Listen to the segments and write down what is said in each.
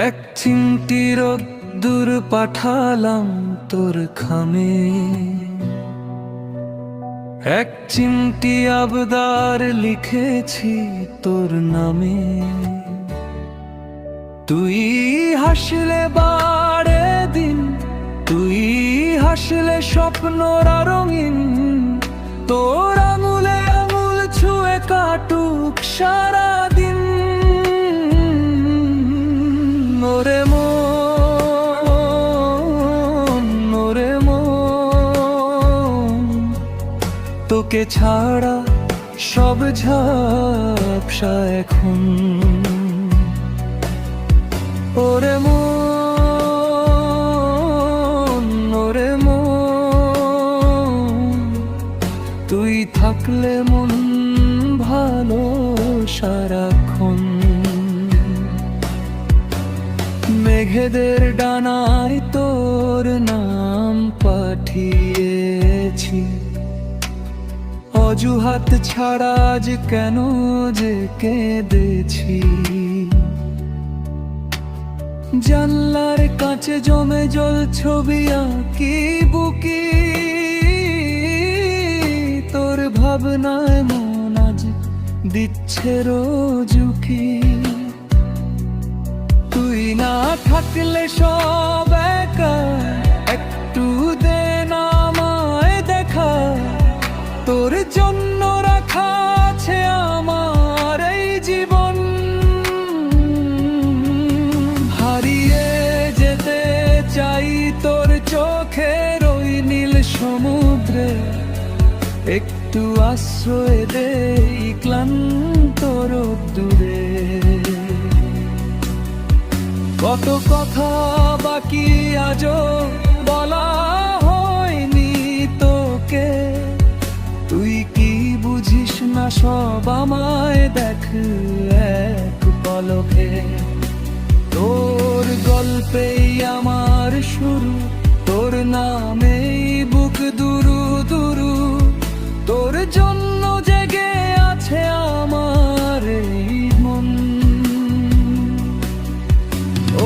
এক চিমটি রোদ্দুর পাঠালাম তোর খামে, এক চিমটি আবদার লিখেছি তোর নামে। তুই হাসলে বাড়ে দিন, তুই হাসলে স্বপ্নরা রঙিন, তোর আঙুলে আঙুল ছুঁয়ে কাটুক সারাদিন। ওরে মন, ওরে মন, তোকে ছাড়া সব ঝাপসা এখন। ওরে মন, ওরে মন, তুই থাকলে মন ভালো সারাক্ষণ। মেঘেদের ডানায় তোর নাম পাঠিয়েছি, অজুহাত ছাড়া আজ কেন যে কেঁদেছি। জানলার কাছে জমে জল ছবি আঁকি বুকি, তোর ভাবনায় মন আজ দিচ্ছে রোজ উকি। তুই না থাকলে সব একা, একটু দে না আমায় দেখা, তোর জন্য রাখা আছে আমার এই জীবন। হারিয়ে যেতে চাই তোর চোখের ওই নীল সমুদ্রে, একটু আশ্রয় দে ক্লান্ত রোদ্দুরে। কত কথা বাকি আজও বলা হয়নি তোকে, তুই কি বুঝিস না সব আমায় দেখ এক পলকে। তোর গল্পেই আমার শুরু, তোর নামেই বুক দুরু দুরু, তোর জন্য জেগে আছে আমার এই মন।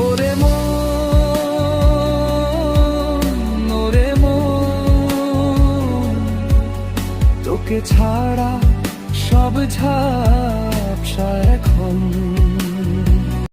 ওরে মন, ওরে মন, তোকে ছাড়া সব ঝাপসা এখন।